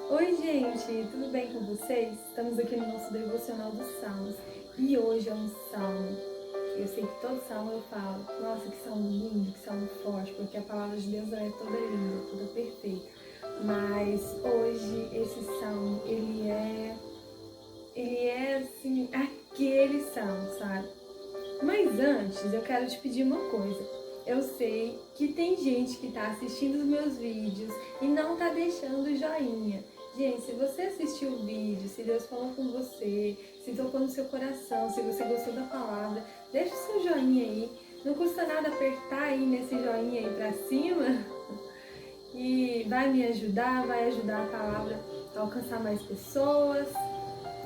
Oi, gente, tudo bem com vocês? Estamos aqui no nosso devocional dos Salmos e hoje é um salmo. Eu sei que todo salmo eu falo, nossa, que salmo lindo, que salmo forte, porque a palavra de Deus ela é toda linda, toda perfeita. Mas hoje esse salmo, ele é assim, aquele salmo, sabe? Mas antes, eu quero te pedir uma coisa. Eu sei que tem gente que está assistindo os meus vídeos e não está deixando o joinha. Gente, se você assistiu o vídeo, se Deus falou com você, se tocou no seu coração, se você gostou da palavra, deixa o seu joinha aí. Não custa nada apertar aí nesse joinha aí pra cima e vai me ajudar, vai ajudar a palavra a alcançar mais pessoas,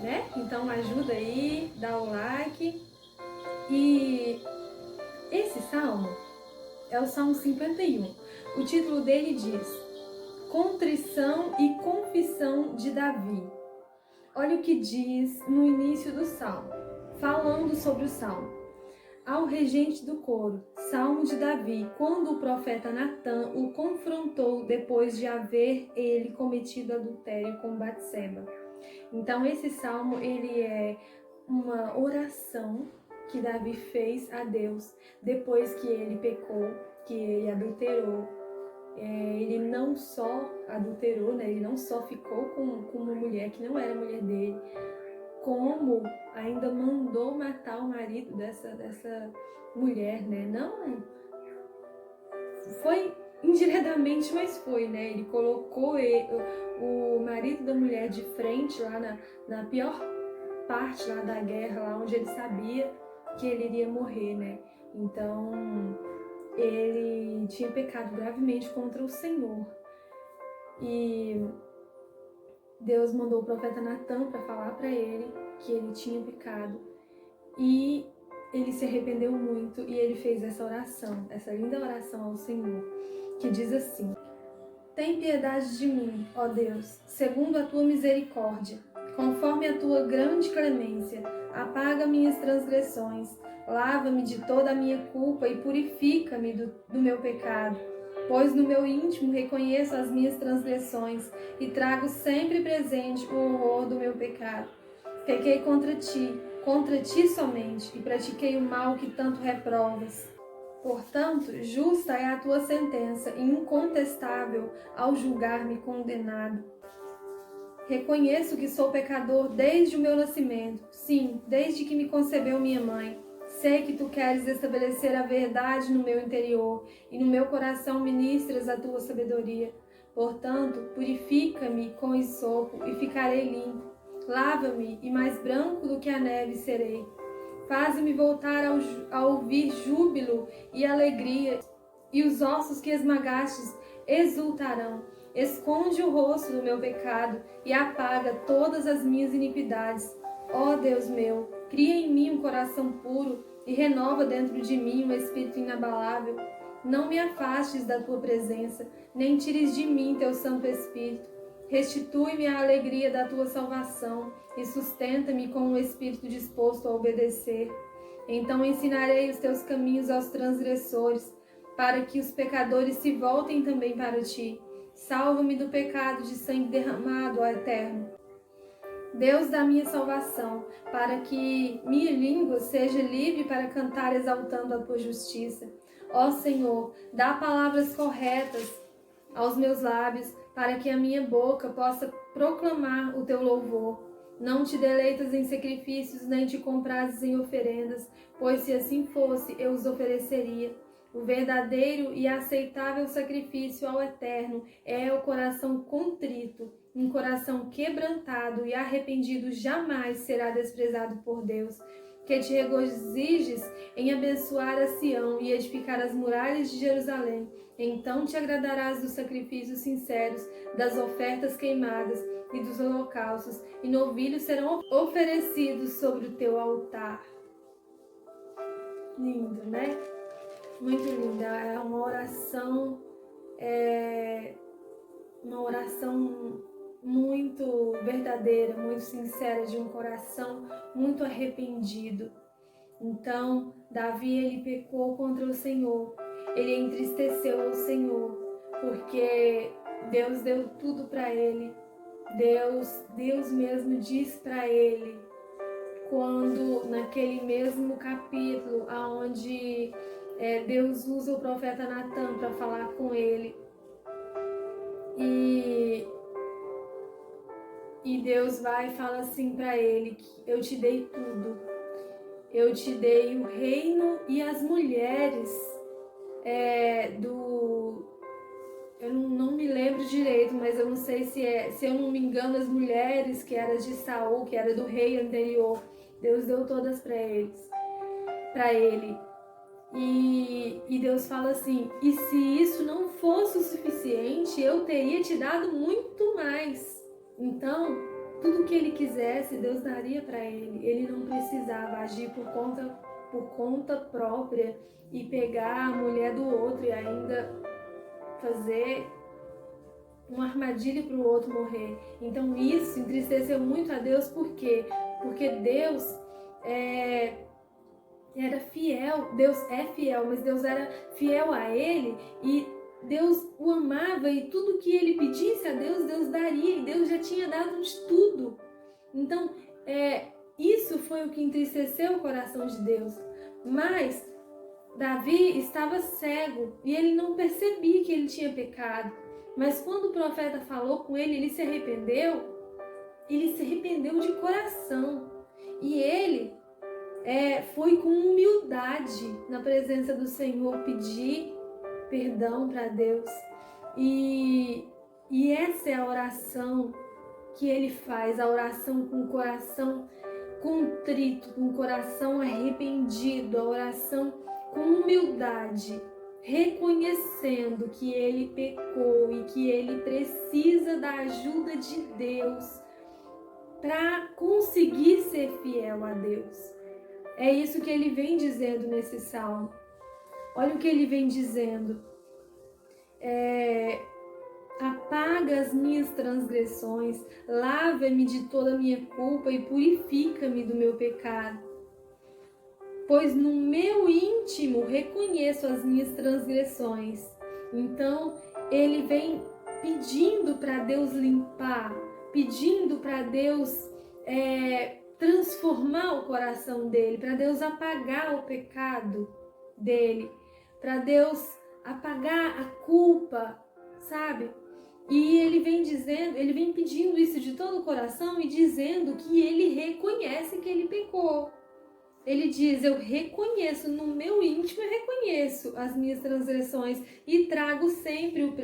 né? Então ajuda aí, dá o like. E esse salmo é o Salmo 51. O título dele diz: Contrição e Confissão de Davi. Olha o que diz no início do salmo, falando sobre o salmo. Ao regente do coro, Salmo de Davi, quando o profeta Natã o confrontou depois de haver ele cometido adultério com Batseba. Então esse salmo ele é uma oração que Davi fez a Deus depois que ele pecou, que ele adulterou. Ele não só adulterou, né? Ele não só ficou com uma mulher que não era mulher dele, como ainda mandou matar o marido dessa mulher, né? Não foi indiretamente, mas foi, né? Ele colocou o marido da mulher de frente lá na pior parte lá da guerra, lá onde ele sabia que ele iria morrer, né? Então, ele tinha pecado gravemente contra o Senhor. E Deus mandou o profeta Natã para falar para ele que ele tinha pecado. E ele se arrependeu muito e ele fez essa oração, essa linda oração ao Senhor, que diz assim: Tem piedade de mim, ó Deus, segundo a tua misericórdia, conforme a tua grande clemência, apaga minhas transgressões, lava-me de toda a minha culpa e purifica-me do meu pecado. Pois no meu íntimo reconheço as minhas transgressões e trago sempre presente o horror do meu pecado. Pequei contra ti somente, e pratiquei o mal que tanto reprovas. Portanto, justa é a tua sentença e incontestável ao julgar-me condenado. Reconheço que sou pecador desde o meu nascimento, sim, desde que me concebeu minha mãe. Sei que tu queres estabelecer a verdade no meu interior e no meu coração ministras a tua sabedoria. Portanto, purifica-me com hisopo e ficarei limpo. Lava-me e mais branco do que a neve serei. Faze-me voltar a ouvir júbilo e alegria, e os ossos que esmagastes exultarão. Esconde o rosto do meu pecado e apaga todas as minhas iniquidades. Ó Deus meu, cria em mim um coração puro e renova dentro de mim um espírito inabalável. Não me afastes da tua presença, nem tires de mim teu Santo Espírito. Restitui-me a alegria da tua salvação e sustenta-me com um espírito disposto a obedecer. Então ensinarei os teus caminhos aos transgressores, para que os pecadores se voltem também para ti. Salva-me do pecado de sangue derramado, ó Eterno, Deus da minha salvação, para que minha língua seja livre para cantar exaltando a tua justiça. Ó Senhor, dá palavras corretas aos meus lábios, para que a minha boca possa proclamar o teu louvor. Não te deleitas em sacrifícios, nem te comprases em oferendas, pois se assim fosse, eu os ofereceria. O verdadeiro e aceitável sacrifício ao Eterno é o coração contrito. Um coração quebrantado e arrependido jamais será desprezado por Deus. Que te regozijes em abençoar a Sião e edificar as muralhas de Jerusalém. Então te agradarás dos sacrifícios sinceros, das ofertas queimadas e dos holocaustos, e novilhos serão oferecidos sobre o teu altar. Lindo, né? Muito linda. É uma oração muito verdadeira, muito sincera, de um coração muito arrependido. Então, Davi, ele pecou contra o Senhor, ele entristeceu o Senhor, porque Deus deu tudo para ele, Deus mesmo diz para ele, quando naquele mesmo capítulo, aonde Deus usa o profeta Natan para falar com ele, e Deus vai e fala assim para ele, que eu te dei tudo, eu te dei o reino e as mulheres eu não me lembro direito, mas eu não sei se eu não me engano, as mulheres que eram de Saul, que era do rei anterior, Deus deu todas para ele. E Deus fala assim, e se isso não fosse o suficiente, eu teria te dado muito mais. Então, tudo que ele quisesse, Deus daria para ele. Ele não precisava agir por conta própria e pegar a mulher do outro e ainda fazer uma armadilha para o outro morrer. Então isso entristeceu muito a Deus, por quê? Porque Deus era fiel, Deus é fiel, mas Deus era fiel a ele e Deus o amava e tudo que ele pedisse a Deus, Deus daria, e Deus já tinha dado de tudo. Então, isso foi o que entristeceu o coração de Deus. Mas Davi estava cego e ele não percebia que ele tinha pecado. Mas quando o profeta falou com ele, ele se arrependeu de coração. E ele foi com humildade na presença do Senhor pedir perdão para Deus. E essa é a oração que ele faz, a oração com o coração contrito, com o coração arrependido, a oração com humildade, reconhecendo que ele pecou e que ele precisa da ajuda de Deus para conseguir ser fiel a Deus. É isso que ele vem dizendo nesse salmo. Olha o que ele vem dizendo. Apaga as minhas transgressões, lava-me de toda a minha culpa e purifica-me do meu pecado. Pois no meu íntimo reconheço as minhas transgressões. Então ele vem pedindo para Deus limpar, pedindo para Deus transformar o coração dele, para Deus apagar o pecado dele, para Deus apagar a culpa, sabe? E ele vem pedindo isso de todo o coração e dizendo que ele reconhece que ele pecou. Ele diz, eu reconheço, no meu íntimo eu reconheço as minhas transgressões e trago sempre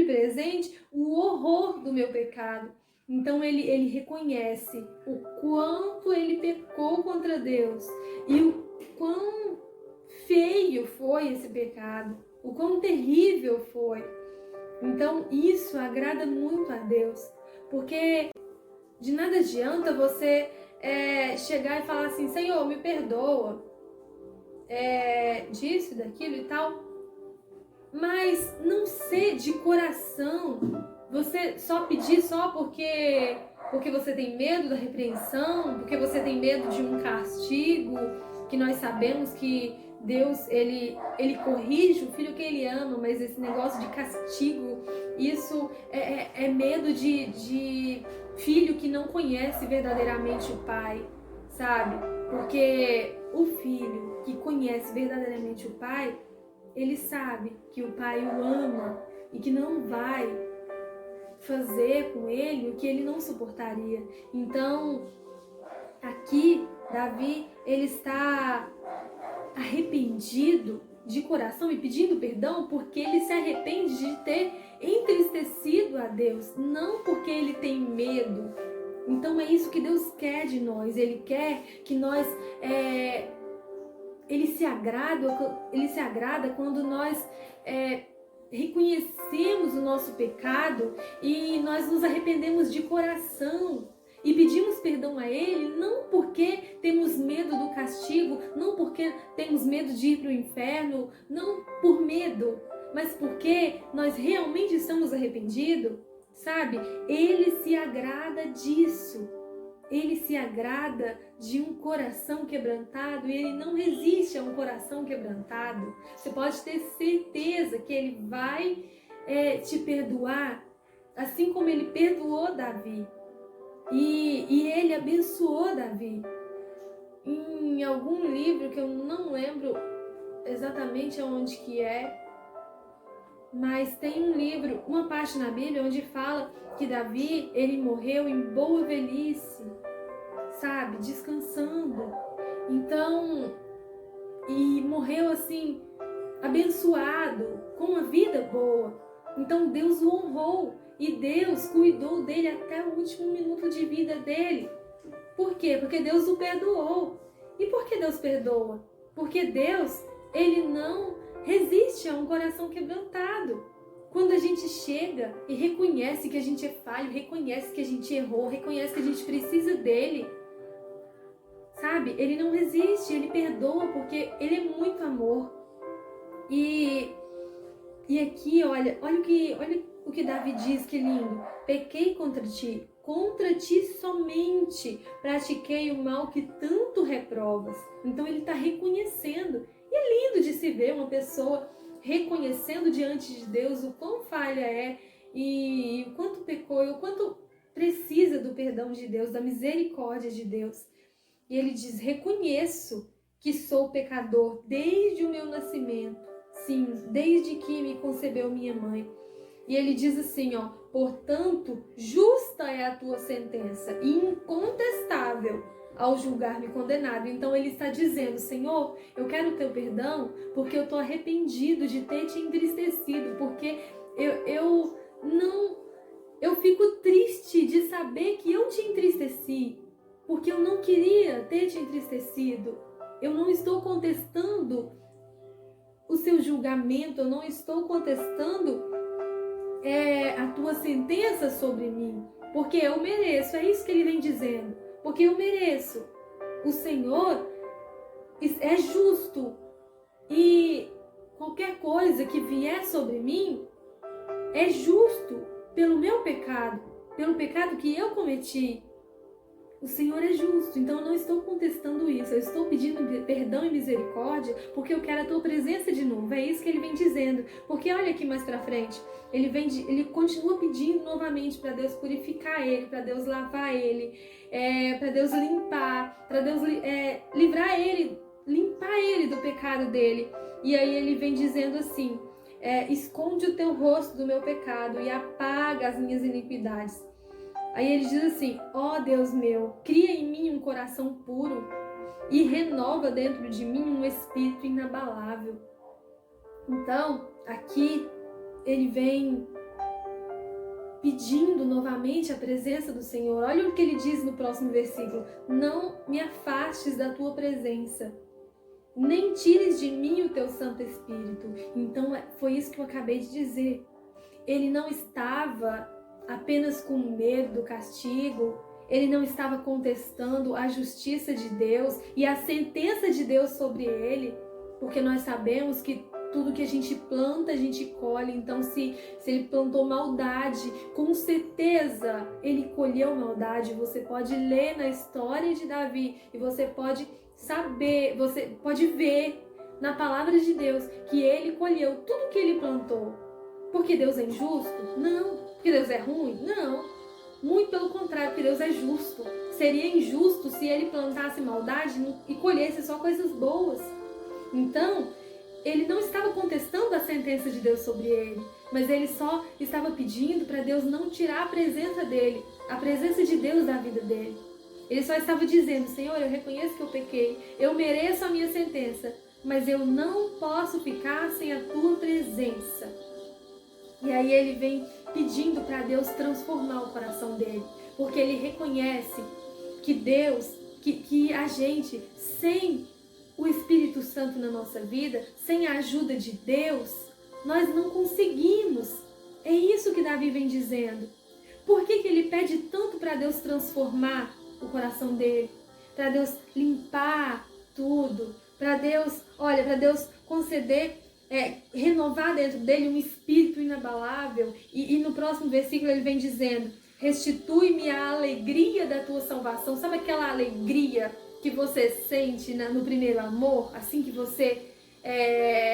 presente o horror do meu pecado. Então ele reconhece o quanto ele pecou contra Deus e o quão feio foi esse pecado, o quão terrível foi. Então isso agrada muito a Deus, porque de nada adianta você chegar e falar assim, Senhor, me perdoa disso, daquilo e tal, mas não ser de coração, você só pedir só porque você tem medo da repreensão, porque você tem medo de um castigo, que nós sabemos que Deus, ele corrige o filho que ele ama, mas esse negócio de castigo, isso é medo de filho que não conhece verdadeiramente o pai, sabe? Porque o filho que conhece verdadeiramente o pai, ele sabe que o pai o ama e que não vai fazer com ele o que ele não suportaria. Então, aqui, Davi, ele está arrependido de coração e pedindo perdão porque ele se arrepende de ter entristecido a Deus, não porque ele tem medo. Então é isso que Deus quer de nós. Ele quer que nós ele se agrada quando nós reconhecemos o nosso pecado e nós nos arrependemos de coração e pedimos perdão a Ele, não porque temos medo do castigo, não porque temos medo de ir para o inferno, não por medo, mas porque nós realmente estamos arrependidos, sabe? Ele se agrada disso. Ele se agrada de um coração quebrantado e ele não resiste a um coração quebrantado. Você pode ter certeza que ele vai te perdoar assim como ele perdoou Davi. E ele abençoou Davi. Em algum livro que eu não lembro exatamente onde que é, mas tem um livro, uma parte na Bíblia onde fala que Davi, ele morreu em boa velhice, sabe, descansando. Então, e morreu assim, abençoado, com uma vida boa. Então Deus o honrou e Deus cuidou dele até o último minuto de vida dele. Por quê? Porque Deus o perdoou. E por que Deus perdoa? Porque Deus, ele não resiste a um coração quebrantado. Quando a gente chega e reconhece que a gente é falho, reconhece que a gente errou, reconhece que a gente precisa dele, sabe? Ele não resiste, ele perdoa porque ele é muito amor. E aqui, olha o que Davi diz, que lindo. Pequei contra ti somente pratiquei o mal que tanto reprovas. Então ele está reconhecendo. E é lindo de se ver uma pessoa reconhecendo diante de Deus o quão falha é e o quanto pecou e o quanto precisa do perdão de Deus, da misericórdia de Deus. E ele diz: reconheço que sou pecador desde o meu nascimento. Sim, desde que me concebeu minha mãe. E ele diz assim, ó: portanto, justa é a tua sentença e incontestável ao julgar-me condenado. Então ele está dizendo: Senhor, eu quero o teu perdão porque eu estou arrependido de ter te entristecido, porque eu fico triste de saber que eu te entristeci, porque eu não queria ter te entristecido. Eu não estou contestando o seu julgamento, eu não estou contestando a tua sentença sobre mim, porque eu mereço. É isso que ele vem dizendo, porque eu mereço. O Senhor é justo e qualquer coisa que vier sobre mim é justo pelo meu pecado, pelo pecado que eu cometi. O Senhor é justo, então eu não estou contestando isso, eu estou pedindo perdão e misericórdia porque eu quero a tua presença de novo. É isso que ele vem dizendo, porque olha aqui mais pra frente, ele continua pedindo novamente para Deus purificar ele, para Deus lavar ele, para Deus limpar, para Deus livrar ele, limpar ele do pecado dele. E aí ele vem dizendo assim: esconde o teu rosto do meu pecado e apaga as minhas iniquidades. Aí ele diz assim: ó Deus meu, cria em mim um coração puro e renova dentro de mim um espírito inabalável. Então, aqui ele vem pedindo novamente a presença do Senhor. Olha o que ele diz no próximo versículo: não me afastes da tua presença, nem tires de mim o teu Santo Espírito. Então, foi isso que eu acabei de dizer. Ele não estava apenas com medo do castigo, ele não estava contestando a justiça de Deus e a sentença de Deus sobre ele, porque nós sabemos que tudo que a gente planta, a gente colhe. Então, se ele plantou maldade, com certeza ele colheu maldade. Você pode ler na história de Davi e você pode saber, você pode ver na palavra de Deus que ele colheu tudo que ele plantou. Porque Deus é injusto? Não. Porque Deus é ruim? Não. Muito pelo contrário, porque Deus é justo. Seria injusto se ele plantasse maldade e colhesse só coisas boas. Então, ele não estava contestando a sentença de Deus sobre ele, mas ele só estava pedindo para Deus não tirar a presença dele, a presença de Deus da vida dele. Ele só estava dizendo: Senhor, eu reconheço que eu pequei, eu mereço a minha sentença, mas eu não posso ficar sem a tua presença. E aí ele vem pedindo para Deus transformar o coração dele, porque ele reconhece que Deus, que a gente, sem o Espírito Santo na nossa vida, sem a ajuda de Deus, nós não conseguimos. É isso que Davi vem dizendo. Por que ele pede tanto para Deus transformar o coração dele? Para Deus limpar tudo, para Deus conceder, renovar dentro dele um espírito inabalável. E no próximo versículo ele vem dizendo: restitui-me a alegria da tua salvação. Sabe aquela alegria que você sente no primeiro amor, assim que você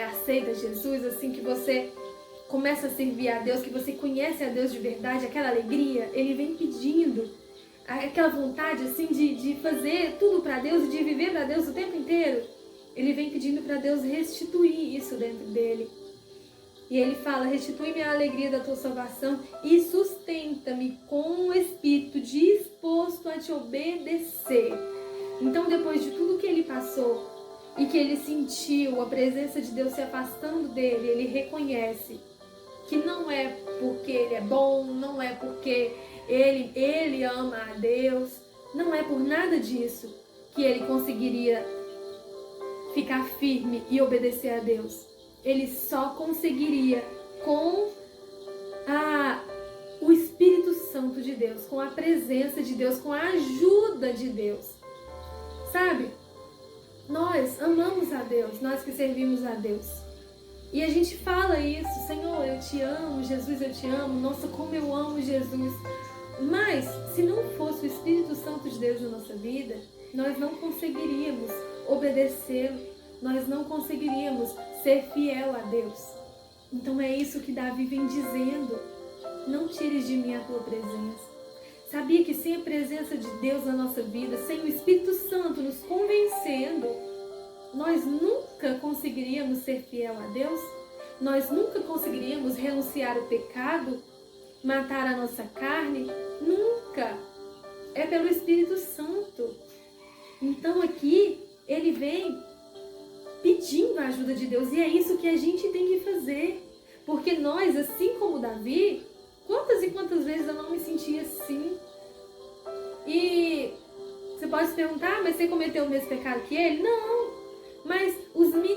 aceita Jesus, assim que você começa a servir a Deus, que você conhece a Deus de verdade, aquela alegria, ele vem pedindo, aquela vontade assim de fazer tudo para Deus e de viver para Deus o tempo inteiro, ele vem pedindo para Deus restituir isso dentro dele. E ele fala: restitui-me a alegria da tua salvação e sustenta-me com um espírito disposto a te obedecer. Então, depois de tudo que ele passou e que ele sentiu a presença de Deus se afastando dele, ele reconhece que não é porque ele é bom, não é porque ele ama a Deus, não é por nada disso que ele conseguiria ficar firme e obedecer a Deus. Ele só conseguiria com o Espírito Santo de Deus, com a presença de Deus, com a ajuda de Deus. Sabe? Nós amamos a Deus, nós que servimos a Deus. E a gente fala isso: Senhor, eu te amo, Jesus, eu te amo, nossa, como eu amo Jesus. Mas, se não fosse o Espírito Santo de Deus na nossa vida, nós não conseguiríamos obedecê-lo, nós não conseguiríamos ser fiel a Deus. Então é isso que Davi vem dizendo: não tires de mim a tua presença. Sabia que sem a presença de Deus na nossa vida, sem o Espírito Santo nos convencendo, nós nunca conseguiríamos ser fiel a Deus? Nós nunca conseguiríamos renunciar ao pecado, matar a nossa carne? Nunca! É pelo Espírito Santo. Então aqui ele vem pedindo a ajuda de Deus, e é isso que a gente tem que fazer. Porque nós, assim como Davi, quantas e quantas vezes eu não me senti assim? E você pode se perguntar: mas você cometeu o mesmo pecado que ele? Não! Mas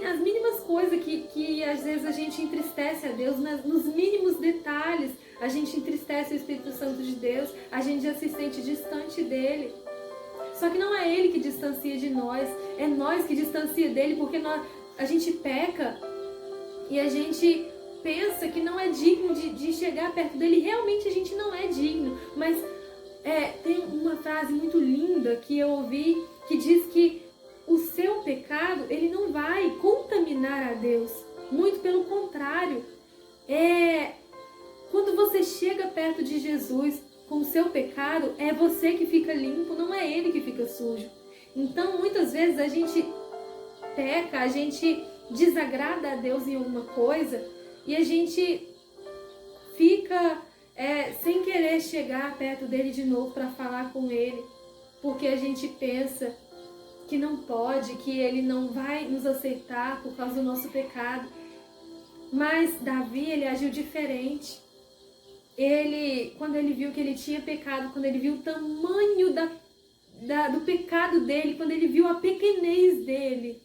as mínimas coisas que às vezes a gente entristece a Deus, nos mínimos detalhes, a gente entristece o Espírito Santo de Deus, a gente já se sente distante dele. Só que não é ele que distancia de nós, é nós que distancia dele, porque a gente peca e a gente pensa que não é digno de chegar perto dele. Realmente a gente não é digno, mas tem uma frase muito linda que eu ouvi que diz que o seu pecado, ele não vai contaminar a Deus. Muito pelo contrário. Quando você chega perto de Jesus com o seu pecado, é você que fica limpo, não é ele que fica sujo. Então, muitas vezes a gente peca, a gente desagrada a Deus em alguma coisa e a gente fica sem querer chegar perto dele de novo para falar com ele, porque a gente pensa que não pode, que ele não vai nos aceitar por causa do nosso pecado. Mas Davi, ele agiu diferente. Quando ele viu que ele tinha pecado, quando ele viu o tamanho do pecado dele, quando ele viu a pequenez dele,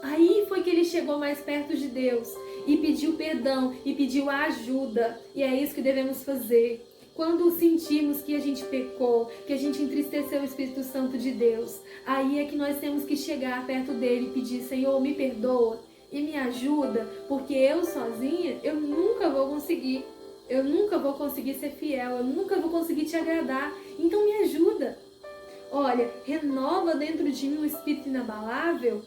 aí foi que ele chegou mais perto de Deus e pediu perdão e pediu ajuda. E é isso que devemos fazer. Quando sentimos que a gente pecou, que a gente entristeceu o Espírito Santo de Deus, aí é que nós temos que chegar perto dele e pedir: Senhor, me perdoa e me ajuda, porque eu sozinha, eu nunca vou conseguir. Eu nunca vou conseguir ser fiel, eu nunca vou conseguir te agradar. Então me ajuda. Olha, renova dentro de mim um espírito inabalável.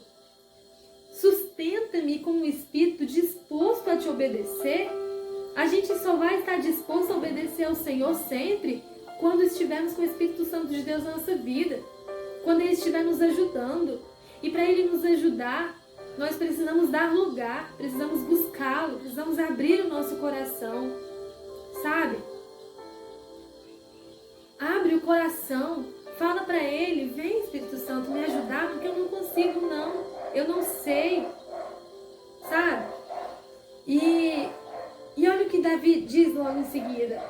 Sustenta-me com um espírito disposto a te obedecer. A gente só vai estar disposto a obedecer ao Senhor sempre quando estivermos com o Espírito Santo de Deus na nossa vida, quando Ele estiver nos ajudando. E para Ele nos ajudar, nós precisamos dar lugar, precisamos buscá-lo, precisamos abrir o nosso coração, sabe? Abre o coração, fala para Ele: vem, Espírito Santo, me ajudar, porque eu não consigo não, eu não sei, sabe? E olha o que Davi diz logo em seguida.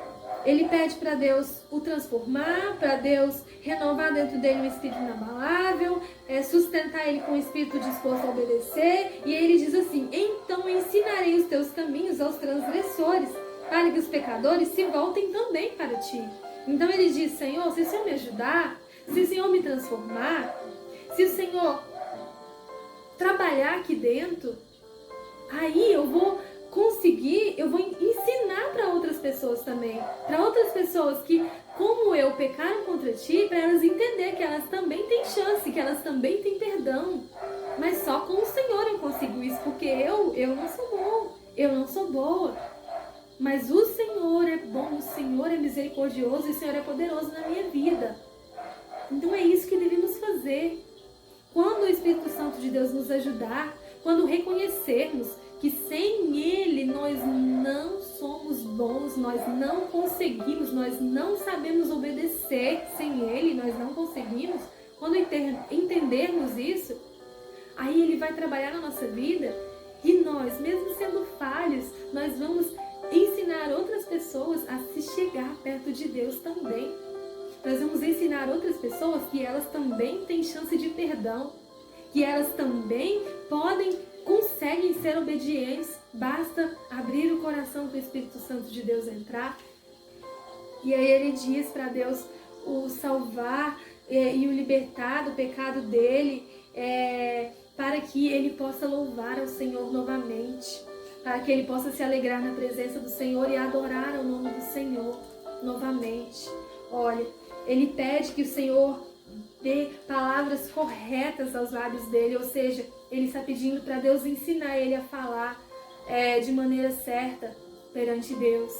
Ele pede para Deus o transformar, para Deus renovar dentro dele um espírito inabalável, sustentar ele com um espírito disposto a obedecer. E ele diz assim: então ensinarei os teus caminhos aos transgressores, para que os pecadores se voltem também para ti. Então ele diz: Senhor, se o Senhor me ajudar, se o Senhor me transformar, se o Senhor trabalhar aqui dentro, aí eu vou conseguir, eu vou ensinar para outras pessoas também, para outras pessoas que, como eu, pecaram contra ti, para elas entenderem que elas também têm chance, que elas também têm perdão. Mas só com o Senhor eu consigo isso, porque eu não sou bom, eu não sou boa, mas o Senhor é bom, o Senhor é misericordioso e o Senhor é poderoso na minha vida. Então é isso que devemos fazer. Quando o Espírito Santo de Deus nos ajudar, quando reconhecermos que sem Ele nós não somos bons, nós não conseguimos, nós não sabemos obedecer sem Ele, nós não conseguimos. Quando entendermos isso, aí Ele vai trabalhar na nossa vida e nós, mesmo sendo falhos, nós vamos ensinar outras pessoas a se chegar perto de Deus também. Nós vamos ensinar outras pessoas que elas também têm chance de perdão, que elas também conseguem ser obedientes, basta abrir o coração para o Espírito Santo de Deus entrar. E aí ele diz para Deus o salvar e o libertar do pecado dele, para que ele possa louvar ao Senhor novamente, para que ele possa se alegrar na presença do Senhor e adorar o nome do Senhor novamente. Olha, ele pede que o Senhor dê palavras corretas aos lábios dele, ou seja, ele está pedindo para Deus ensinar ele a falar de maneira certa perante Deus.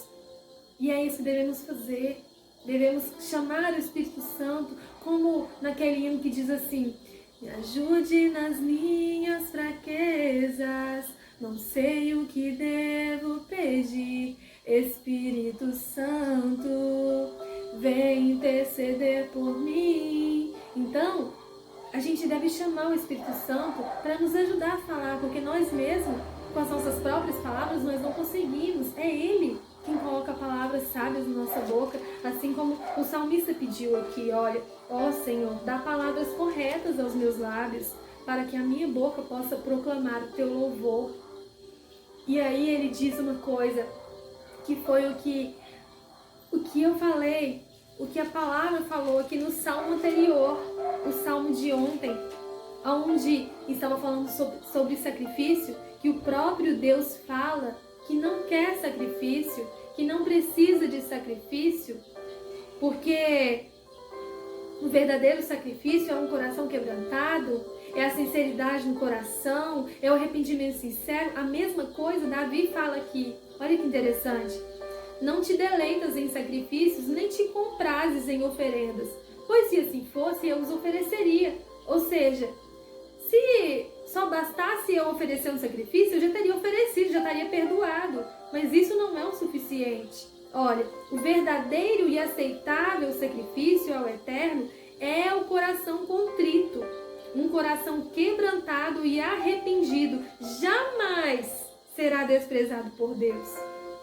E é isso que devemos fazer. Devemos chamar o Espírito Santo, como naquele hino que diz assim: me ajude nas minhas fraquezas, não sei o que devo pedir. Espírito Santo, vem interceder por mim. Então, a gente deve chamar o Espírito Santo para nos ajudar a falar, porque nós mesmos, com as nossas próprias palavras, nós não conseguimos. É Ele quem coloca palavras sábias na nossa boca, assim como o salmista pediu aqui, olha, ó Senhor, dá palavras corretas aos meus lábios, para que a minha boca possa proclamar o teu louvor. E aí ele diz uma coisa, que foi o que eu falei, o que a palavra falou aqui no salmo anterior, o salmo de ontem, onde estava falando sobre sacrifício, que o próprio Deus fala que não quer sacrifício, que não precisa de sacrifício, porque o verdadeiro sacrifício é um coração quebrantado, é a sinceridade no coração, é o arrependimento sincero. A mesma coisa Davi fala aqui. Olha que interessante. Não te deleitas em sacrifícios, nem te comprases em oferendas, pois se assim fosse, eu os ofereceria. Ou seja, se só bastasse eu oferecer um sacrifício, eu já teria oferecido, já estaria perdoado. Mas isso não é o suficiente. Olha, o verdadeiro e aceitável sacrifício ao Eterno é o coração contrito. Um coração quebrantado e arrependido jamais será desprezado por Deus.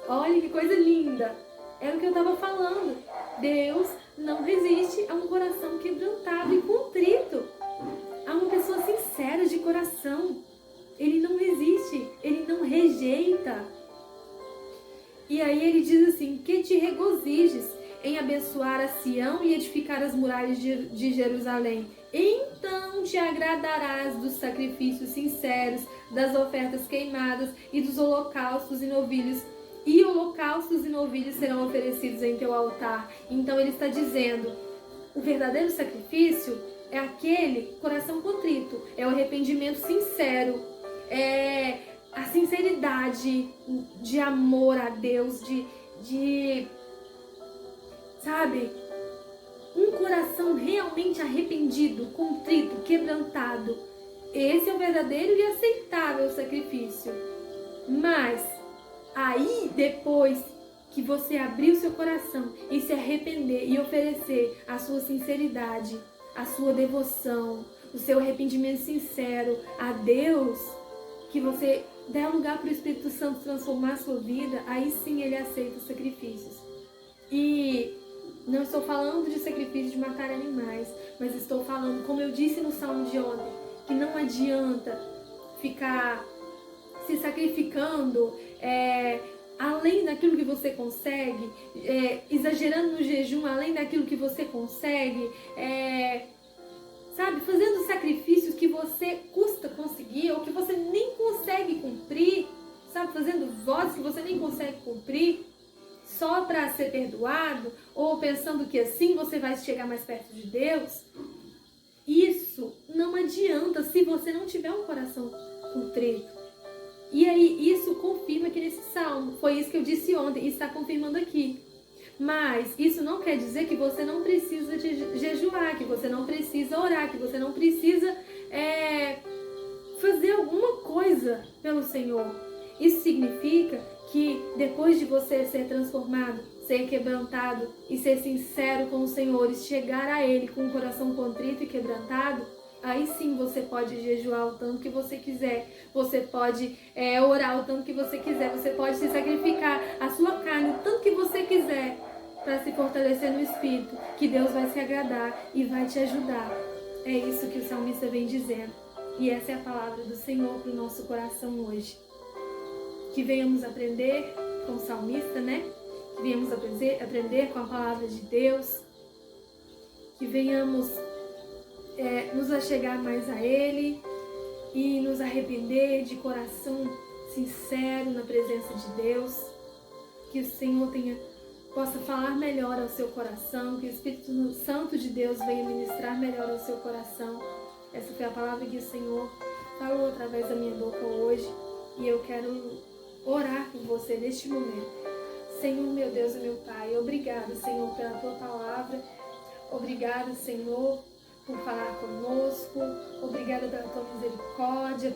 Olha que coisa linda. Era o que eu estava falando. Deus não resiste a um coração quebrantado e contrito. A uma pessoa sincera de coração. Ele não resiste, ele não rejeita. E aí ele diz assim, que te regozijes em abençoar a Sião e edificar as muralhas de Jerusalém. Então te agradarás dos sacrifícios sinceros, das ofertas queimadas e dos holocaustos e novilhos. E holocaustos e novilhos serão oferecidos em teu altar. Então ele está dizendo, o verdadeiro sacrifício é aquele coração contrito, é o arrependimento sincero, é a sinceridade de amor a Deus, sabe? Um coração realmente arrependido, contrito, quebrantado. Esse é o verdadeiro e aceitável sacrifício. Mas aí, depois que você abrir o seu coração e se arrepender e oferecer a sua sinceridade, a sua devoção, o seu arrependimento sincero a Deus, que você der lugar para o Espírito Santo transformar a sua vida, aí sim ele aceita os sacrifícios. E não estou falando de sacrifício de matar animais, mas estou falando, como eu disse no salmo de ontem, que não adianta ficar se sacrificando além daquilo que você consegue, exagerando no jejum além daquilo que você consegue, sabe, fazendo sacrifícios que você custa conseguir ou que você nem consegue cumprir, sabe, fazendo vozes que você nem consegue cumprir, só para ser perdoado, ou pensando que assim você vai chegar mais perto de Deus. Isso não adianta se você não tiver um coração contrito. E aí isso confirma aqui nesse salmo. Foi isso que eu disse ontem e está confirmando aqui. Mas isso não quer dizer que você não precisa jejuar, que você não precisa orar, que você não precisa fazer alguma coisa pelo Senhor. Isso significa que depois de você ser transformado, ser quebrantado e ser sincero com o Senhor e chegar a Ele com o coração contrito e quebrantado, aí sim você pode jejuar o tanto que você quiser, você pode orar o tanto que você quiser, você pode se sacrificar a sua carne o tanto que você quiser para se fortalecer no Espírito, que Deus vai se agradar e vai te ajudar. É isso que o salmista vem dizendo. E essa é a palavra do Senhor para o nosso coração hoje. Que venhamos aprender com o salmista, né? Que venhamos aprender com a palavra de Deus. Que venhamos nos achegar mais a Ele e nos arrepender de coração sincero na presença de Deus. Que o Senhor possa falar melhor ao seu coração, que o Espírito Santo de Deus venha ministrar melhor ao seu coração. Essa foi a palavra que o Senhor falou através da minha boca hoje e eu quero orar por você neste momento. Senhor, meu Deus e meu Pai, obrigado, Senhor, pela Tua palavra. Obrigado, Senhor, por falar conosco. Obrigada pela Tua misericórdia,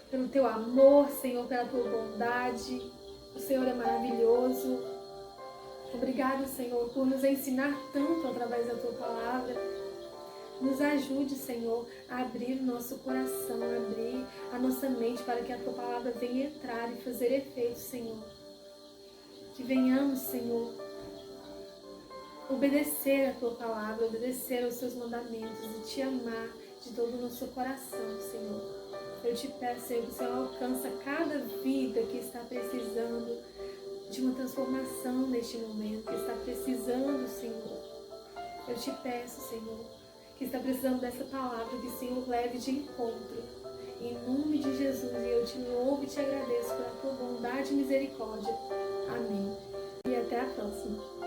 pelo Teu amor, Senhor, pela Tua bondade. O Senhor é maravilhoso. Obrigado, Senhor, por nos ensinar tanto através da Tua palavra. Nos ajude, Senhor, a abrir o nosso coração, a abrir a nossa mente para que a Tua palavra venha entrar e fazer efeito, Senhor. Que venhamos, Senhor, obedecer a Tua palavra, obedecer aos Seus mandamentos e Te amar de todo o nosso coração, Senhor. Eu te peço, Senhor, que o Senhor alcança cada vida que está precisando de uma transformação neste momento, que está precisando, Senhor. Eu te peço, Senhor, que está precisando dessa palavra, que o Senhor leve de encontro. Em nome de Jesus, eu te louvo e te agradeço pela Tua bondade e misericórdia. Amém. E até a próxima.